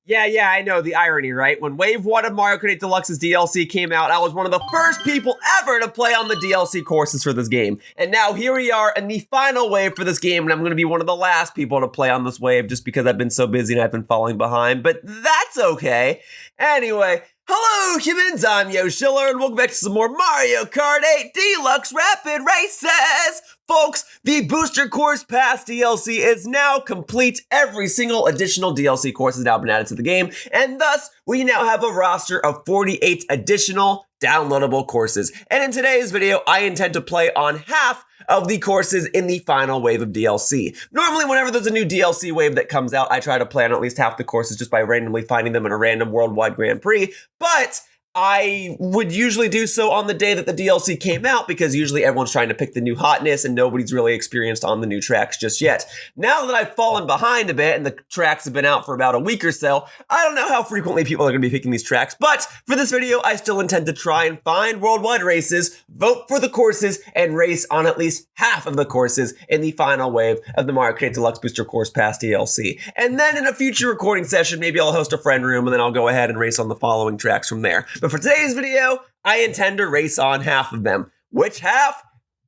Yeah, I know the irony, right? When Wave 1 of Mario Kart 8 Deluxe's DLC came out, I was one of the first people ever to play on the DLC courses for this game. And now here we are in the final wave for this game, and I'm going to be one of the last people to play on this wave just because I've been so busy and I've been falling behind, but that's okay. Anyway, hello humans, I'm Yoshiller, and welcome back to some more Mario Kart 8 Deluxe Rapid Races! Folks, the Booster Course Pass DLC is now complete. Every single additional DLC course has now been added to the game, and thus, we now have a roster of 48 additional downloadable courses. And in today's video, I intend to play on half of the courses in the final wave of DLC. Normally, whenever there's a new DLC wave that comes out, I try to play on at least half the courses just by randomly finding them in a random worldwide Grand Prix, but I would usually do so on the day that the DLC came out because usually everyone's trying to pick the new hotness and nobody's really experienced on the new tracks just yet. Now that I've fallen behind a bit and the tracks have been out for about a week or so, I don't know how frequently people are going to be picking these tracks, but for this video, I still intend to try and find worldwide races, vote for the courses, and race on at least half of the courses in the final wave of the Mario Kart Deluxe Booster Course Pass DLC. And then in a future recording session, maybe I'll host a friend room and then I'll go ahead and race on the following tracks from there. But for today's video, I intend to race on half of them. Which half?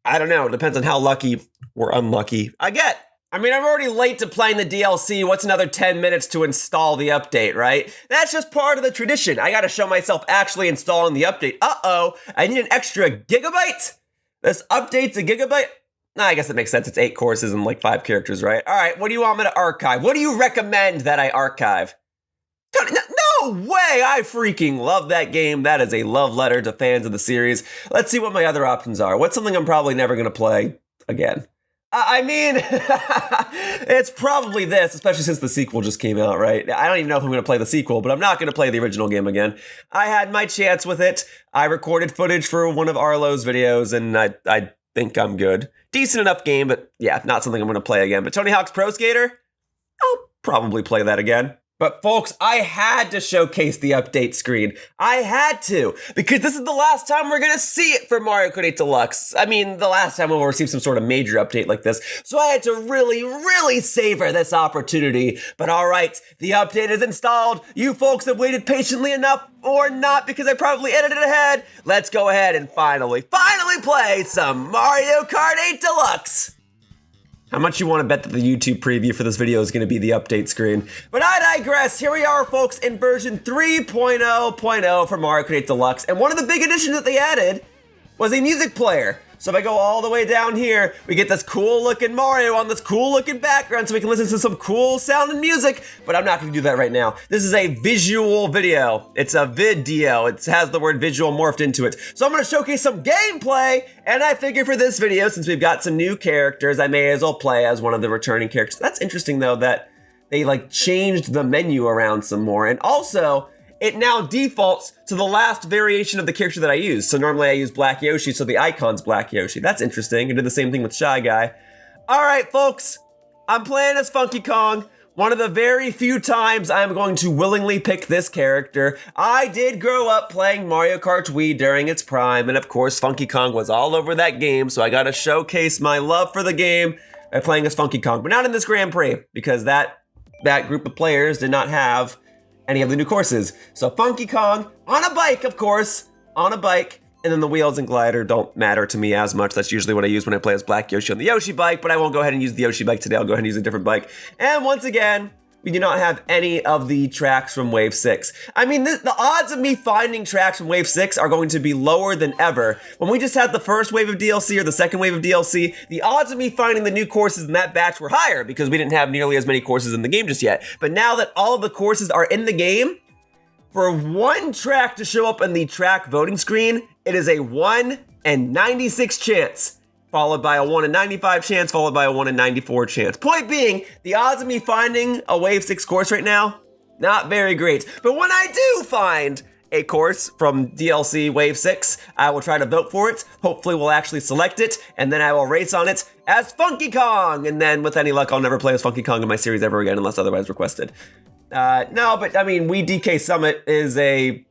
I don't know. It depends on how lucky or unlucky I get. I mean, I'm already late to playing the DLC. What's another 10 minutes to install the update, right? That's just part of the tradition. I gotta show myself actually installing the update. Uh-oh, I need an extra gigabyte? This update's a gigabyte? Nah, I guess that makes sense. It's 8 courses and like 5 characters, right? All right, what do you want me to archive? What do you recommend that I archive? No way! I freaking love that game. That is a love letter to fans of the series. Let's see what my other options are. What's something I'm probably never going to play again? I mean, it's probably this, especially since the sequel just came out, right? I don't even know if I'm going to play the sequel, but I'm not going to play the original game again. I had my chance with it. I recorded footage for one of Arlo's videos, and I think I'm good. Decent enough game, but yeah, not something I'm going to play again. But Tony Hawk's Pro Skater? I'll probably play that again. But folks, I had to showcase the update screen. I had to, because this is the last time we're gonna see it for Mario Kart 8 Deluxe. I mean, the last time we'll receive some sort of major update like this. So I had to really savor this opportunity. But all right, the update is installed. You folks have waited patiently enough, or not, because I probably edited ahead. Let's go ahead and finally play some Mario Kart 8 Deluxe. How much you want to bet that the YouTube preview for this video is going to be the update screen? But I digress. Here we are, folks, in version 3.0.0 for Mario Kart 8 Deluxe. And one of the big additions that they added was a music player. So if I go all the way down here, we get this cool looking Mario on this cool looking background so we can listen to some cool sounding music, but I'm not gonna do that right now. This is a visual video. It's a video. It has the word visual morphed into it. So I'm gonna showcase some gameplay, and I figure for this video, since we've got some new characters, I may as well play as one of the returning characters. That's interesting though that they like changed the menu around some more, and also, it now defaults to the last variation of the character that I use. So normally I use Black Yoshi, so the icon's Black Yoshi. That's interesting. I did the same thing with Shy Guy. All right, folks, I'm playing as Funky Kong. One of the very few times I'm going to willingly pick this character. I did grow up playing Mario Kart Wii during its prime, and of course Funky Kong was all over that game, so I gotta showcase my love for the game by playing as Funky Kong, but not in this Grand Prix, because that group of players did not have any of the new courses. So Funky Kong, on a bike, of course, on a bike, and then the wheels and glider don't matter to me as much. That's usually what I use when I play as Black Yoshi on the Yoshi bike, but I won't go ahead and use the Yoshi bike today. I'll go ahead and use a different bike. And once again, we do not have any of the tracks from Wave 6. I mean, the odds of me finding tracks from Wave 6 are going to be lower than ever. When we just had the first wave of DLC or the second wave of DLC, the odds of me finding the new courses in that batch were higher because we didn't have nearly as many courses in the game just yet. But now that all of the courses are in the game, for one track to show up in the track voting screen, it is a 1 in 96 chance. Followed by a 1 in 95 chance, followed by a 1 in 94 chance. Point being, the odds of me finding a Wave 6 course right now, not very great. But when I do find a course from DLC Wave 6, I will try to vote for it. Hopefully we'll actually select it, and then I will race on it as Funky Kong. And then with any luck, I'll never play as Funky Kong in my series ever again unless otherwise requested. No, but I mean, Wii DK Summit is a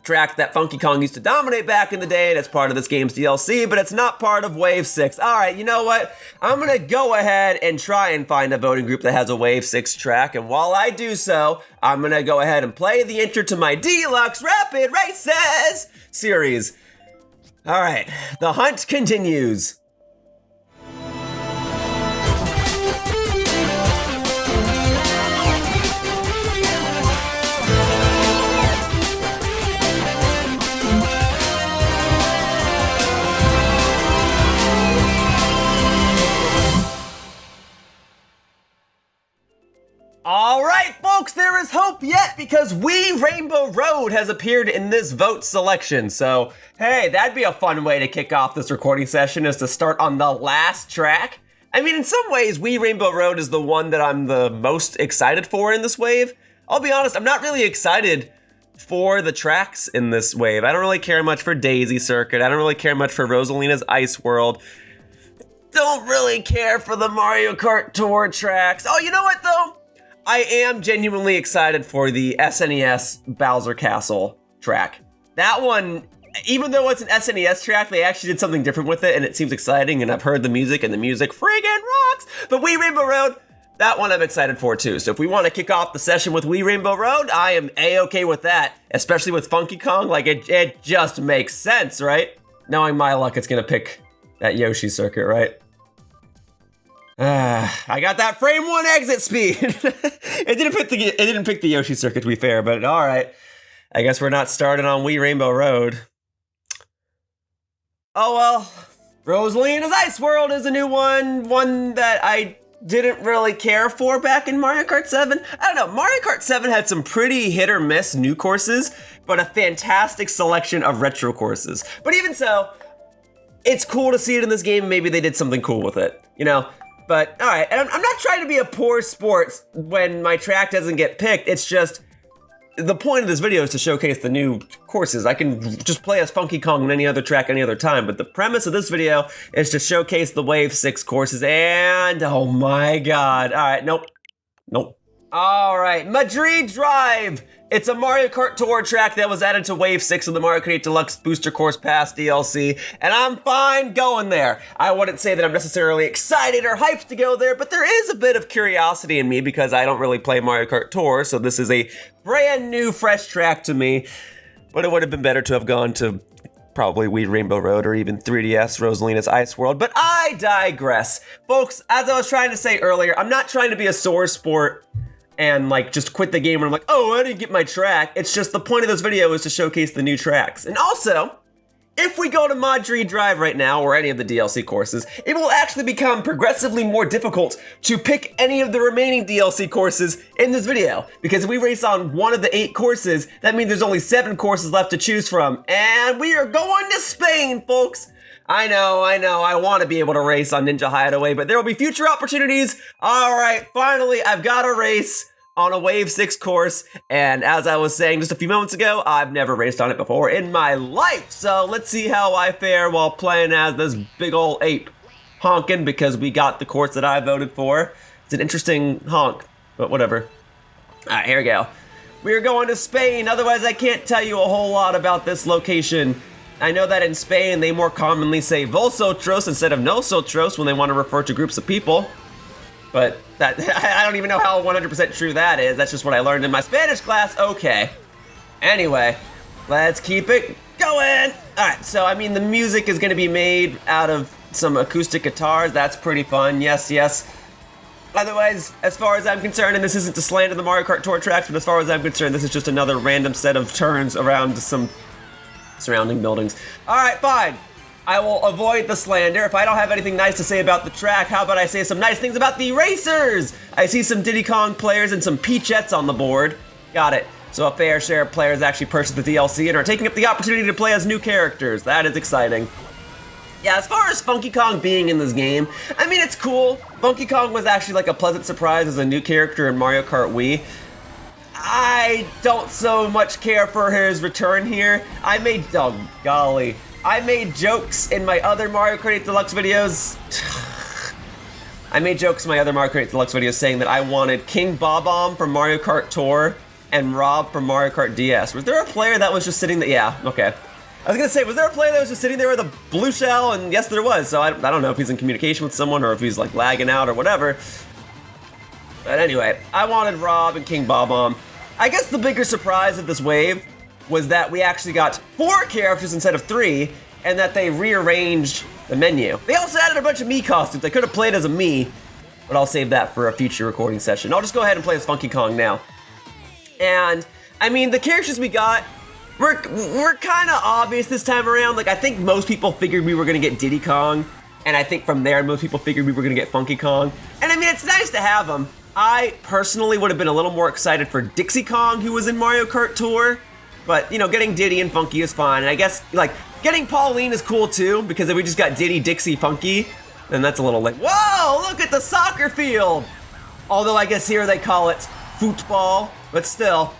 track that Funky Kong used to dominate back in the day, and it's part of this game's DLC, but it's not part of Wave 6. All right, you know what? I'm gonna go ahead and try and find a voting group that has a Wave 6 track, and while I do so, I'm gonna go ahead and play the intro to my Deluxe Rapid Races series. All right, the hunt continues. All right, folks, there is hope yet because Wii Rainbow Road has appeared in this vote selection. So, hey, that'd be a fun way to kick off this recording session, is to start on the last track. I mean, in some ways, Wii Rainbow Road is the one that I'm the most excited for in this wave. I'll be honest, I'm not really excited for the tracks in this wave. I don't really care much for Daisy Circuit. I don't really care much for Rosalina's Ice World. Don't really care for the Mario Kart Tour tracks. Oh, you know what, though? I am genuinely excited for the SNES Bowser Castle track. That one, even though it's an SNES track, they actually did something different with it, and it seems exciting, and I've heard the music, and the music friggin' rocks. But Wii Rainbow Road, that one I'm excited for too. So if we want to kick off the session with Wii Rainbow Road, I am A-okay with that, especially with Funky Kong. Like, it just makes sense, right? Knowing my luck, it's gonna pick that Yoshi circuit, right? I got that frame 1 exit speed. It didn't pick the Yoshi circuit, to be fair, but all right. I guess we're not starting on Wii Rainbow Road. Oh well. Rosalina's Ice World is a new one that I didn't really care for back in Mario Kart 7. I don't know, Mario Kart 7 had some pretty hit or miss new courses, but a fantastic selection of retro courses. But even so, it's cool to see it in this game. Maybe they did something cool with it, you know? But, all right, and I'm not trying to be a poor sport when my track doesn't get picked. It's just, the point of this video is to showcase the new courses. I can just play as Funky Kong on any other track any other time, but the premise of this video is to showcase the Wave 6 courses, and oh my god. All right, nope. All right, Madrid Drive. It's a Mario Kart Tour track that was added to Wave 6 of the Mario Kart 8 Deluxe Booster Course Pass DLC, and I'm fine going there. I wouldn't say that I'm necessarily excited or hyped to go there, but there is a bit of curiosity in me because I don't really play Mario Kart Tour, so this is a brand new, fresh track to me. But it would have been better to have gone to probably Wii Rainbow Road or even 3DS Rosalina's Ice World, but I digress. Folks, as I was trying to say earlier, I'm not trying to be a sore sport and like just quit the game when I'm like, oh, I didn't get my track. It's just the point of this video is to showcase the new tracks. And also, if we go to Madrid Drive right now, or any of the DLC courses, it will actually become progressively more difficult to pick any of the remaining DLC courses in this video. Because if we race on one of the 8 courses, that means there's only 7 courses left to choose from. And we are going to Spain, folks. I know, I want to be able to race on Ninja Hideaway, but there will be future opportunities. All right, finally, I've got a race on a Wave 6 course, and as I was saying just a few moments ago, I've never raced on it before in my life, so let's see how I fare while playing as this big ol' ape honking, because we got the course that I voted for. It's an interesting honk, but whatever. All right, here we go. We're going to Spain, otherwise I can't tell you a whole lot about this location. I know that in Spain, they more commonly say vosotros instead of nosotros when they want to refer to groups of people. But that I don't even know how 100% true that is. That's just what I learned in my Spanish class. Okay. Anyway, let's keep it going. All right, so I mean, the music is going to be made out of some acoustic guitars. That's pretty fun. Yes. Otherwise, as far as I'm concerned, and this isn't to slander the Mario Kart Tour tracks, but as far as I'm concerned, this is just another random set of turns around some surrounding buildings. All right, fine. I will avoid the slander. If I don't have anything nice to say about the track, how about I say some nice things about the racers? I see some Diddy Kong players and some Peachettes on the board. Got it. So a fair share of players actually purchased the DLC and are taking up the opportunity to play as new characters. That is exciting. Yeah, as far as Funky Kong being in this game, I mean, it's cool. Funky Kong was actually like a pleasant surprise as a new character in Mario Kart Wii. I don't so much care for his return here. I made jokes in my other Mario Kart 8 Deluxe videos. saying that I wanted King Bob-omb from Mario Kart Tour and Rob from Mario Kart DS. Was there a player that was just sitting there? Yeah, okay. I was gonna say, was there a player that was just sitting there with a blue shell? And yes, there was. So I don't know if he's in communication with someone or if he's like lagging out or whatever. But anyway, I wanted Rob and King Bob-omb. I guess the bigger surprise of this wave was that we actually got 4 characters instead of 3, and that they rearranged the menu. They also added a bunch of Mii costumes. I could have played as a Mii, but I'll save that for a future recording session. I'll just go ahead and play as Funky Kong now. And I mean, the characters we got were kind of obvious this time around. Like, I think most people figured we were gonna get Diddy Kong, and I think from there most people figured we were gonna get Funky Kong. And I mean, it's nice to have them. I personally would have been a little more excited for Dixie Kong, who was in Mario Kart Tour, but you know, getting Diddy and Funky is fine. And I guess like getting Pauline is cool too, because if we just got Diddy, Dixie, Funky, then that's a little like, whoa, look at the soccer field. Although I guess here they call it football, but still,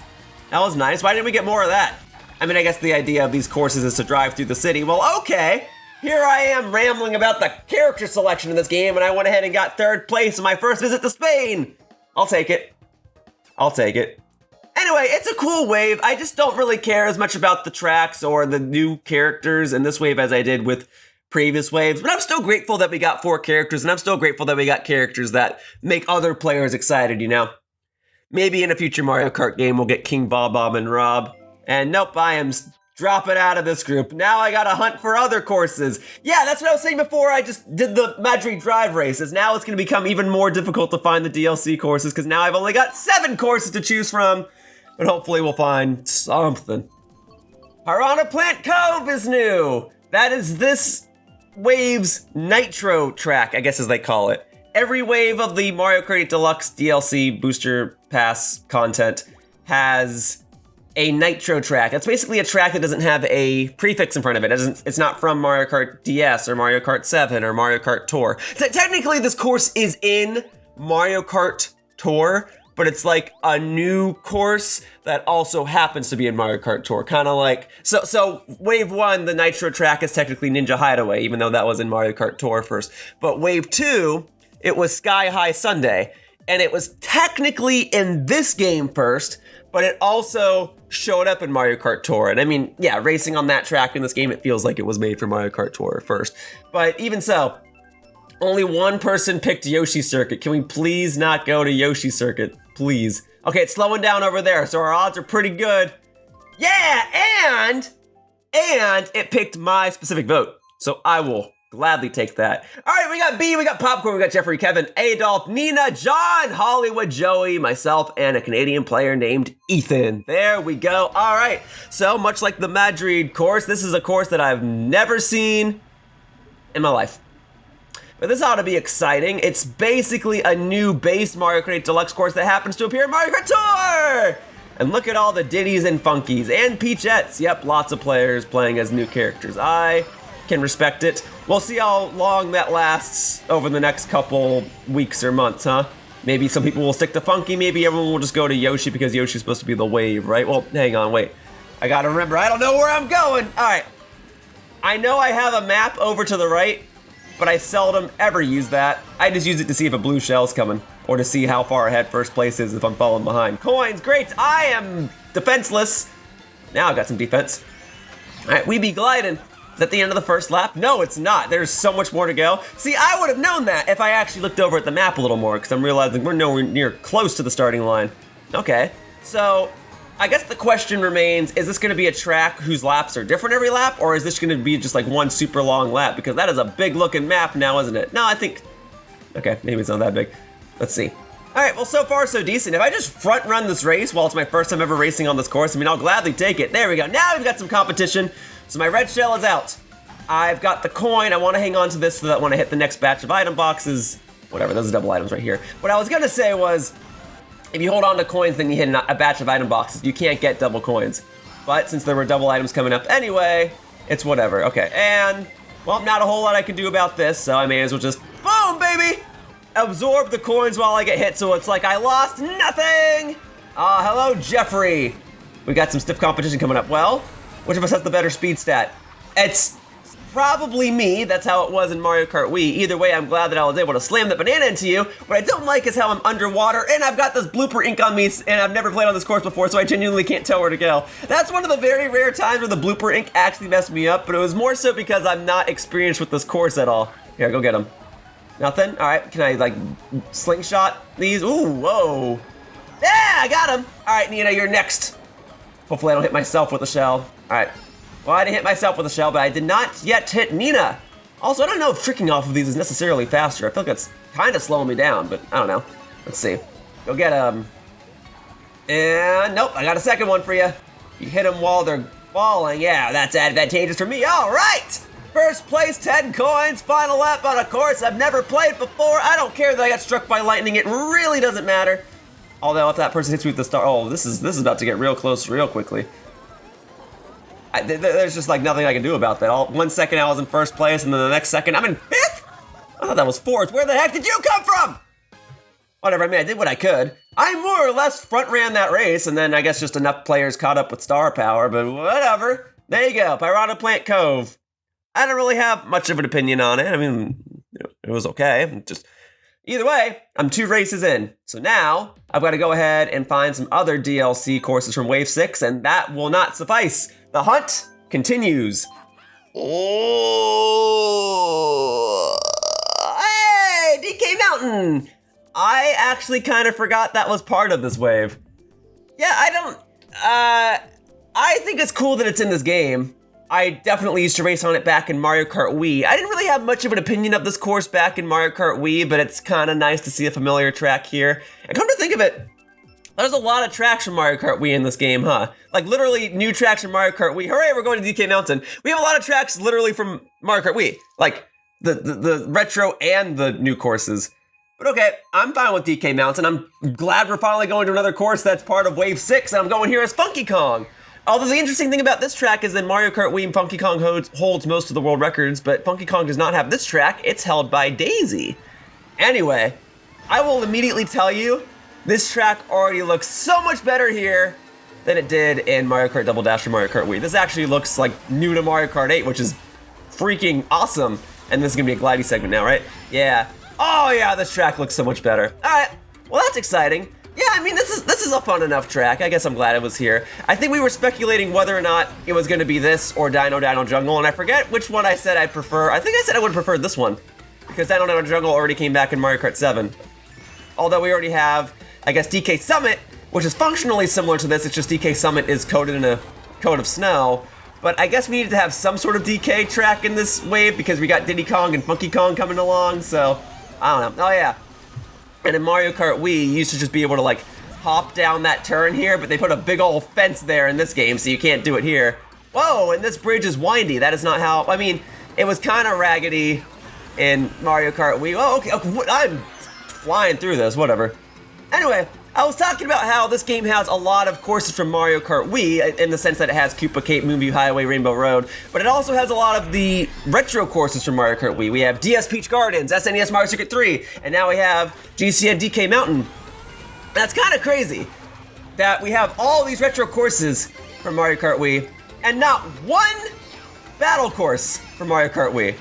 that was nice. Why didn't we get more of that? I mean, I guess the idea of these courses is to drive through the city. Well, okay. Here I am rambling about the character selection in this game, and I went ahead and got 3rd place in my first visit to Spain. I'll take it. I'll take it. Anyway, it's a cool wave. I just don't really care as much about the tracks or the new characters in this wave as I did with previous waves, but I'm still grateful that we got 4 characters, and I'm still grateful that we got characters that make other players excited, you know? Maybe in a future Mario Kart game we'll get King Bob-omb and Rob. And nope, I am dropping out of this group. Now I gotta hunt for other courses. Yeah, that's what I was saying before I just did the Madrid drive races. Now it's gonna become even more difficult to find the DLC courses, because now I've only got 7 courses to choose from. But hopefully we'll find something. Piranha Plant Cove is new! That is this wave's nitro track, I guess as they call it. Every wave of the Mario Kart 8 Deluxe DLC booster pass content has a nitro track. It's basically a track that doesn't have a prefix in front of it. It's not from Mario Kart DS or Mario Kart 7 or Mario Kart Tour. So technically this course is in Mario Kart Tour, but it's like a new course that also happens to be in Mario Kart Tour. Kind of like, so Wave 1, the Nitro track is technically Ninja Hideaway, even though that was in Mario Kart Tour first. But Wave 2, it was Sky High Sundae. And it was technically in this game first, but it also showed up in Mario Kart Tour. And I mean, yeah, racing on that track in this game, it feels like it was made for Mario Kart Tour first. But even so, only one person picked Yoshi Circuit. Can we please not go to Yoshi Circuit? Please. Okay, it's slowing down over there, so our odds are pretty good. Yeah, and it picked my specific vote. So I will gladly take that. All right, we got B, we got Popcorn, we got Jeffrey, Kevin, Adolf, Nina, John, Hollywood, Joey, myself, and a Canadian player named Ethan. There we go. All right, so much like the Madrid course, this is a course that I've never seen in my life. But this ought to be exciting. It's basically a new base Mario Kart 8 Deluxe course that happens to appear in Mario Kart Tour! And look at all the Diddies and Funkies and Peachettes. Yep, lots of players playing as new characters. I can respect it. We'll see how long that lasts over the next couple weeks or months, huh? Maybe some people will stick to Funky, maybe everyone will just go to Yoshi because Yoshi's supposed to be the wave, right? Well, hang on, wait. I gotta remember, I don't know where I'm going. All right. I know I have a map over to the right, but I seldom ever use that. I just use it to see if a blue shell's coming, or to see how far ahead first place is if I'm falling behind. Coins, great, I am defenseless. Now I've got some defense. All right, we be gliding. Is that the end of the first lap? No, it's not. There's so much more to go. See, I would have known that if I actually looked over at the map a little more, because I'm realizing we're nowhere near close to the starting line. Okay, so I guess the question remains, is this gonna be a track whose laps are different every lap, or is this gonna be just like one super long lap? Because that is a big looking map now, isn't it? No, I think, okay, maybe it's not that big. Let's see. All right, well, so far so decent. If I just front run this race while it's my first time ever racing on this course, I mean, I'll gladly take it. There we go, now we've got some competition. So my red shell is out. I've got the coin, I wanna hang on to this so that when I hit the next batch of item boxes, whatever, those are double items right here. What I was gonna say was, if you hold on to coins, then you hit a batch of item boxes. You can't get double coins. But since there were double items coming up anyway, it's whatever. Okay, and, well, not a whole lot I can do about this, so I may as well just, boom, baby! Absorb the coins while I get hit, so it's like I lost nothing! Hello, Jeffrey. We got some stiff competition coming up. Well, which of us has the better speed stat? It's probably me. That's how it was in Mario Kart Wii. Either way, I'm glad that I was able to slam that banana into you. What I don't like is how I'm underwater, and I've got this blooper ink on me, and I've never played on this course before, so I genuinely can't tell where to go. That's one of the very rare times where the blooper ink actually messed me up, but it was more so because I'm not experienced with this course at all. Here, go get him. Nothing? All right, can I, like, slingshot these? Ooh, whoa. Yeah, I got him. All right, Nina, you're next. Hopefully I don't hit myself with a shell. All right. Well, I didn't hit myself with a shell, but I did not yet hit Nina. Also, I don't know if tricking off of these is necessarily faster. I feel like it's kind of slowing me down, but I don't know. Let's see. Go get him. And nope, I got a second one for you. You hit them while they're falling. Yeah, that's advantageous for me. All right. First place, 10 coins, final lap on a course I've never played before. I don't care that I got struck by lightning. It really doesn't matter. Although if that person hits me with the star, oh, this is about to get real close real quickly. There's just like nothing I can do about that. 1 second I was in first place, and then the next second I'm in 5th? I thought that was 4th. Where the heck did you come from? Whatever, I mean, I did what I could. I more or less front ran that race, and then I guess just enough players caught up with star power, but whatever. There you go, Piranha Plant Cove. I don't really have much of an opinion on it. I mean, it was okay. Just either way, I'm 2 races in. So now I've got to go ahead and find some other DLC courses from Wave 6, and that will not suffice. The hunt continues. Oh, hey, DK Mountain. I actually kind of forgot that was part of this wave. Yeah, I think it's cool that it's in this game. I definitely used to race on it back in Mario Kart Wii. I didn't really have much of an opinion of this course back in Mario Kart Wii, but it's kind of nice to see a familiar track here. And come to think of it, there's a lot of tracks from Mario Kart Wii in this game, huh? Like literally new tracks from Mario Kart Wii. Hooray, we're going to DK Mountain. We have a lot of tracks literally from Mario Kart Wii. Like the retro and the new courses. But okay, I'm fine with DK Mountain. I'm glad we're finally going to another course that's part of Wave 6, and I'm going here as Funky Kong. Although the interesting thing about this track is that Mario Kart Wii and Funky Kong holds most of the world records, but Funky Kong does not have this track. It's held by Daisy. Anyway, I will immediately tell you, this track already looks so much better here than it did in Mario Kart Double Dash or Mario Kart Wii. This actually looks like new to Mario Kart 8, which is freaking awesome. And this is gonna be a glidey segment now, right? Yeah. Oh yeah, this track looks so much better. All right, well that's exciting. Yeah, I mean, this is a fun enough track. I guess I'm glad it was here. I think we were speculating whether or not it was gonna be this or Dino Jungle, and I forget which one I said I'd prefer. I think I said I would have preferred this one, because Dino Jungle already came back in Mario Kart 7. Although we already have, I guess, DK Summit, which is functionally similar to this, it's just DK Summit is coated in a coat of snow. But I guess we needed to have some sort of DK track in this wave because we got Diddy Kong and Funky Kong coming along, so I don't know. Oh yeah. And in Mario Kart Wii, you used to just be able to like hop down that turn here, but they put a big old fence there in this game, so you can't do it here. Whoa, and this bridge is windy. That is not how, I mean, it was kind of raggedy in Mario Kart Wii. Oh, okay, I'm flying through this, whatever. Anyway, I was talking about how this game has a lot of courses from Mario Kart Wii, in the sense that it has Koopa Cape, Moonview Highway, Rainbow Road, but it also has a lot of the retro courses from Mario Kart Wii. We have DS Peach Gardens, SNES Mario Circuit 3, and now we have GCN DK Mountain. That's kind of crazy that we have all these retro courses from Mario Kart Wii, and not one battle course from Mario Kart Wii.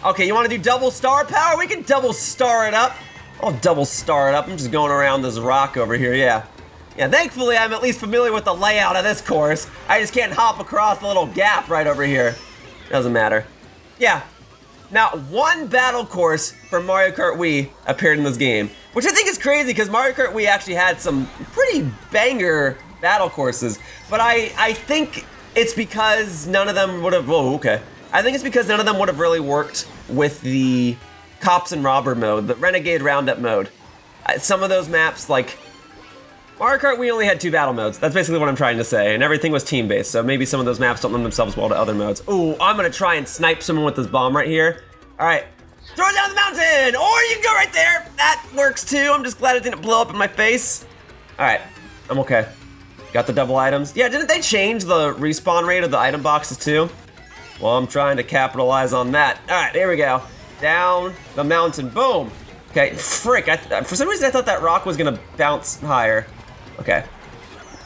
Okay, you want to do double star power? We can double star it up. I'll double star it up. I'm just going around this rock over here, yeah. Yeah, thankfully I'm at least familiar with the layout of this course. I just can't hop across the little gap right over here. Doesn't matter. Yeah, not one battle course from Mario Kart Wii appeared in this game, which I think is crazy because Mario Kart Wii actually had some pretty banger battle courses, but I think it's because none of them would have, whoa, okay. I think it's because none of them would have really worked with the Cops and Robber mode, the Renegade Roundup mode. Some of those maps, like, Mario Kart Wii only had 2 battle modes. That's basically what I'm trying to say, and everything was team-based, so maybe some of those maps don't lend themselves well to other modes. Ooh, I'm gonna try and snipe someone with this bomb right here. All right, throw it down the mountain, or you can go right there. That works too. I'm just glad it didn't blow up in my face. All right, I'm okay. Got the double items. Yeah, didn't they change the respawn rate of the item boxes too? Well, I'm trying to capitalize on that. All right, here we go. Down the mountain, boom. Okay, frick, for some reason I thought that rock was gonna bounce higher. Okay,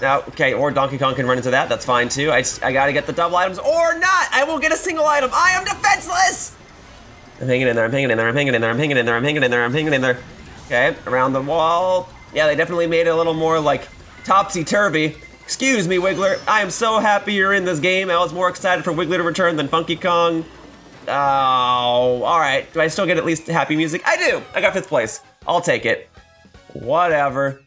No, okay, or Donkey Kong can run into that. That's fine too. I gotta get the double items or not. I won't get a single item. I am defenseless. I'm hanging in there. I'm hanging in there. I'm hanging in there. I'm hanging in there. I'm hanging in there. I'm hanging in there. Okay, around the wall. Yeah, they definitely made it a little more like topsy-turvy. Excuse me, Wiggler. I am so happy you're in this game. I was more excited for Wiggler to return than Funky Kong. Oh, all right. Do I still get at least happy music? I do. I got 5th place. I'll take it. Whatever.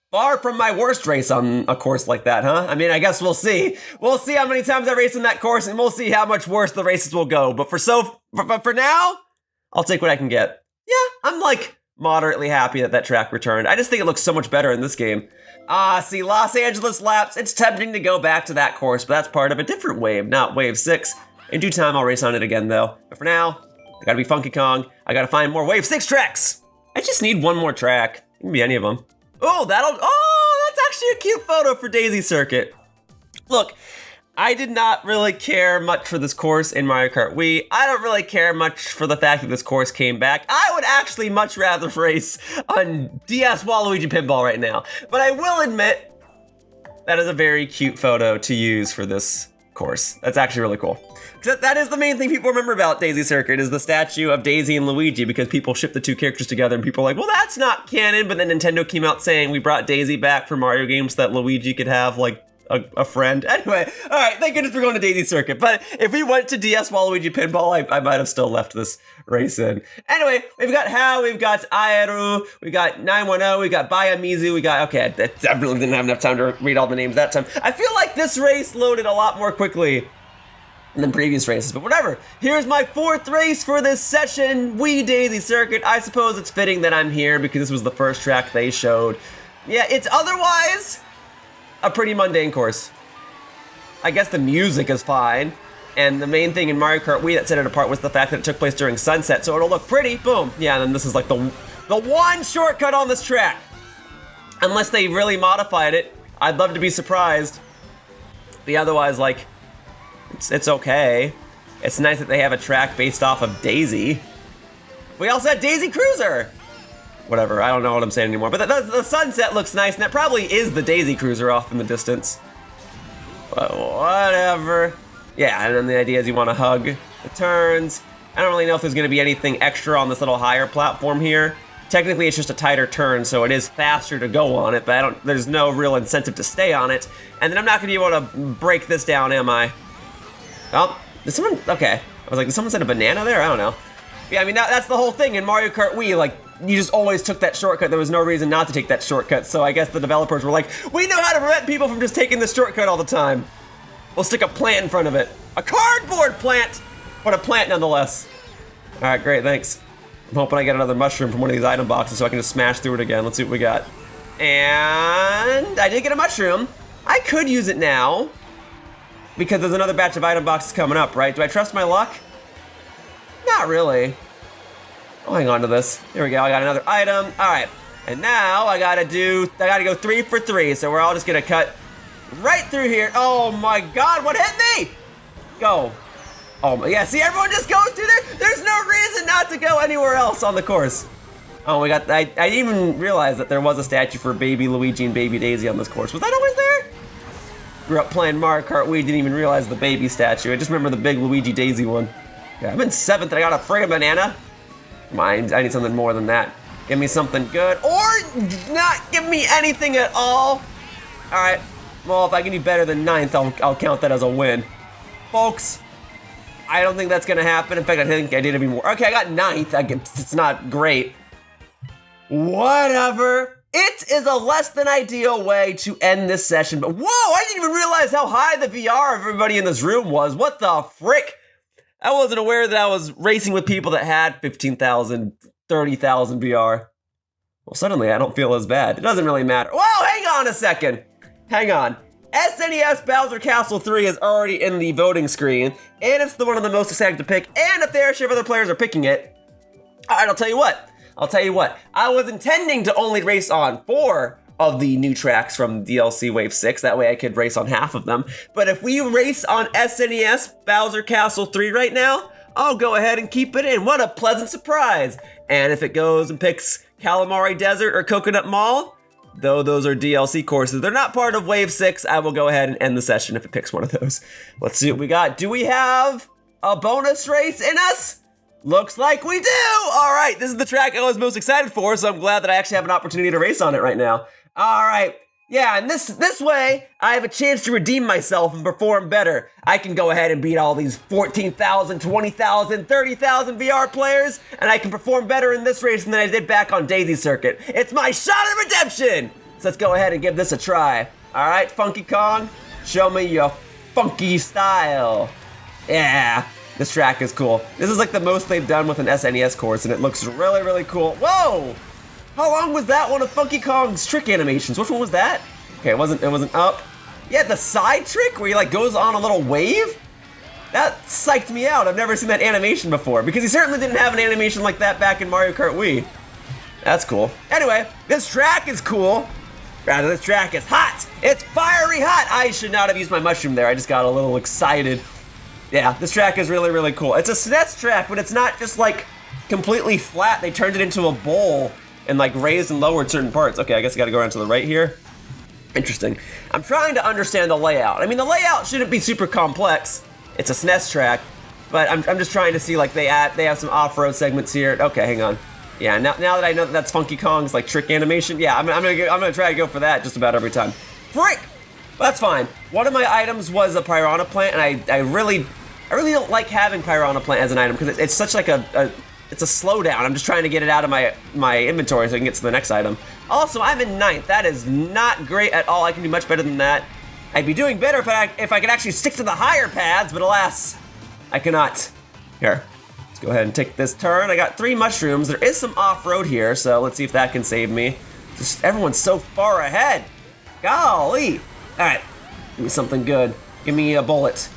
Far from my worst race on a course like that, huh? I mean, I guess we'll see. We'll see how many times I race in that course, and we'll see how much worse the races will go. But for now, I'll take what I can get. Yeah, I'm like moderately happy that track returned. I just think it looks so much better in this game. See, Los Angeles laps. It's tempting to go back to that course, but that's part of a different wave, not wave 6. In due time, I'll race on it again, though. But for now, I gotta be Funky Kong. I gotta find more wave 6 tracks. I just need one more track. It can be any of them. Oh, that's actually a cute photo for Daisy Circuit. Look, I did not really care much for this course in Mario Kart Wii. I don't really care much for the fact that this course came back. I would actually much rather race on DS Waluigi Pinball right now. But I will admit, that is a very cute photo to use for this course. That's actually really cool. That is the main thing people remember about Daisy Circuit, is the statue of Daisy and Luigi, because people ship the two characters together and people are like, well, that's not canon. But then Nintendo came out saying we brought Daisy back for Mario games so that Luigi could have like a friend. Anyway, all right, thank goodness we're going to Daisy Circuit. But if we went to DS Waluigi Pinball, I might have still left this race in. Anyway, we've got Hao, we've got Aeru, we got 910, we got Bayamizu, we got, okay, I really didn't have enough time to read all the names that time. I feel like this race loaded a lot more quickly than previous races, but whatever. Here's my 4th race for this session, Wii Daisy Circuit. I suppose it's fitting that I'm here because this was the first track they showed. Yeah, it's otherwise a pretty mundane course. I guess the music is fine, and the main thing in Mario Kart Wii that set it apart was the fact that it took place during sunset, so it'll look pretty, boom. Yeah, and then this is like the one shortcut on this track. Unless they really modified it, I'd love to be surprised. But otherwise, like, it's okay. It's nice that they have a track based off of Daisy. We also had Daisy Cruiser. Whatever, I don't know what I'm saying anymore. But the sunset looks nice, and that probably is the Daisy Cruiser off in the distance. But whatever. Yeah, and then the idea is you want to hug the turns. I don't really know if there's going to be anything extra on this little higher platform here. Technically, it's just a tighter turn, so it is faster to go on it, but there's no real incentive to stay on it. And then I'm not going to be able to break this down, am I? Oh, did someone, okay. I was like, did someone set a banana there? I don't know. Yeah, I mean, that's the whole thing in Mario Kart Wii, like, you just always took that shortcut. There was no reason not to take that shortcut, so I guess the developers were like, we know how to prevent people from just taking the shortcut all the time. We'll stick a plant in front of it. A cardboard plant! But a plant nonetheless. All right, great, thanks. I'm hoping I get another mushroom from one of these item boxes so I can just smash through it again. Let's see what we got. And I did get a mushroom. I could use it now, because there's another batch of item boxes coming up, right? Do I trust my luck? Not really. I'll hang on to this. Here we go, I got another item. All right, and now I gotta go 3 for 3, so we're all just gonna cut right through here. Oh my God, what hit me? Go. Oh my, yeah, see, everyone just goes through there. There's no reason not to go anywhere else on the course. Oh, I didn't even realize that there was a statue for Baby Luigi and Baby Daisy on this course. Was that always there? Grew up playing Mario Kart Wii, didn't even realize the baby statue. I just remember the big Luigi Daisy one. Yeah, I'm in 7th and I got a friggin' banana. Come on, I need something more than that. Give me something good, or not give me anything at all. All right, well, if I can do better than 9th, I'll count that as a win. Folks, I don't think that's gonna happen. In fact, I think I did even more. Okay, I got 9th, it's not great. Whatever. It is a less than ideal way to end this session, but whoa, I didn't even realize how high the VR of everybody in this room was. What the frick? I wasn't aware that I was racing with people that had 15,000, 30,000 VR. Well, suddenly I don't feel as bad. It doesn't really matter. Whoa, hang on a second. Hang on. SNES Bowser Castle 3 is already in the voting screen, and it's the one of the most exciting to pick, and a fair share of other players are picking it. All right, I'll tell you what. I was intending to only race on 4 of the new tracks from DLC Wave 6. That way I could race on half of them. But if we race on SNES Bowser Castle 3 right now, I'll go ahead and keep it in. What a pleasant surprise. And if it goes and picks Calamari Desert or Coconut Mall, though those are DLC courses. They're not part of Wave 6. I will go ahead and end the session if it picks one of those. Let's see what we got. Do we have a bonus race in us? Looks like we do. All right, this is the track I was most excited for, so I'm glad that I actually have an opportunity to race on it right now. All right. Yeah, and this way, I have a chance to redeem myself and perform better. I can go ahead and beat all these 14,000, 20,000, 30,000 VR players, and I can perform better in this race than I did back on Daisy Circuit. It's my shot at redemption! So let's go ahead and give this a try. All right, Funky Kong, show me your funky style. Yeah, this track is cool. This is like the most they've done with an SNES course, and it looks really, really cool. Whoa! How long was that one of Funky Kong's trick animations? Which one was that? Okay, it wasn't up. Yeah, the side trick where he like goes on a little wave? That psyched me out. I've never seen that animation before because he certainly didn't have an animation like that back in Mario Kart Wii. That's cool. Anyway, this track is cool. Rather, this track is hot. It's fiery hot. I should not have used my mushroom there. I just got a little excited. Yeah, this track is really, really cool. It's a SNES track, but it's not just like completely flat. They turned it into a bowl and like raised and lowered certain parts. Okay, I guess I gotta go around to the right here. Interesting. I'm trying to understand the layout. I mean, the layout shouldn't be super complex. It's a SNES track, but I'm just trying to see like they have some off-road segments here. Okay, hang on. Yeah, now that I know that that's Funky Kong's like trick animation, yeah, I'm gonna try to go for that just about every time. Frick! Well, that's fine. One of my items was a Piranha plant, and I really don't like having Piranha plant as an item because it's such like it's a slowdown. I'm just trying to get it out of my inventory so I can get to the next item. Also, I'm in 9th. That is not great at all. I can do much better than that. I'd be doing better if I could actually stick to the higher paths, but alas, I cannot. Here, let's go ahead and take this turn. I got 3 mushrooms. There is some off-road here, so let's see if that can save me. Just everyone's so far ahead. Golly. All right, give me something good. Give me a bullet.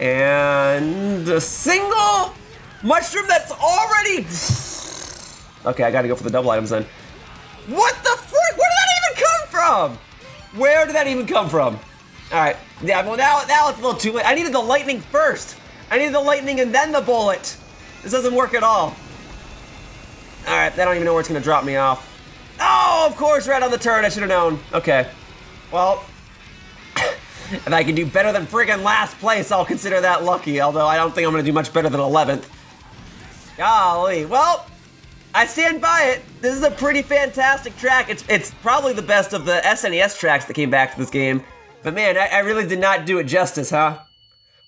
And a single mushroom that's already... Okay, I gotta go for the double items then. What the frick? Where did that even come from? Where did that even come from? All right, yeah, well now it's a little too late. I needed the lightning first. I needed the lightning and then the bullet. This doesn't work at all. All right, I don't even know where it's gonna drop me off. Oh, of course, right on the turn, I should have known. Okay, well, if I can do better than friggin' last place, I'll consider that lucky, although I don't think I'm gonna do much better than 11th. Golly, well, I stand by it. This is a pretty fantastic track. It's probably the best of the SNES tracks that came back to this game. But man, I really did not do it justice, huh?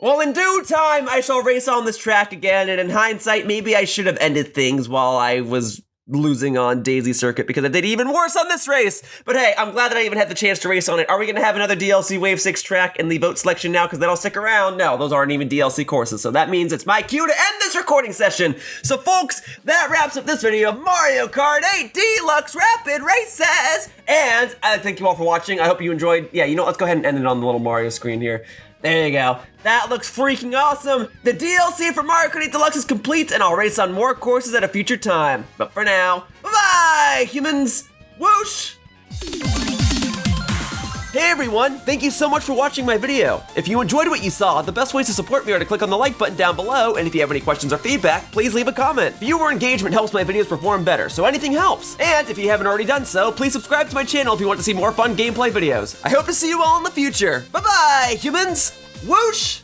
Well, in due time, I shall race on this track again, and in hindsight, maybe I should have ended things while I was losing on Daisy Circuit because I did even worse on this race. But hey, I'm glad that I even had the chance to race on it. Are we gonna have another DLC Wave 6 track in the vote selection now? Because then I'll stick around. No, those aren't even DLC courses. So that means it's my cue to end this recording session. So folks, that wraps up this video of Mario Kart 8 Deluxe Rapid Races. And I thank you all for watching. I hope you enjoyed. Yeah, you know, let's go ahead and end it on the little Mario screen here. There you go. That looks freaking awesome. The DLC for Mario Kart 8 Deluxe is complete, and I'll race on more courses at a future time. But for now, bye-bye, humans. Whoosh! Hey everyone, thank you so much for watching my video. If you enjoyed what you saw, the best ways to support me are to click on the like button down below, and if you have any questions or feedback, please leave a comment. Viewer engagement helps my videos perform better, so anything helps. And if you haven't already done so, please subscribe to my channel if you want to see more fun gameplay videos. I hope to see you all in the future. Bye-bye, humans! Whoosh!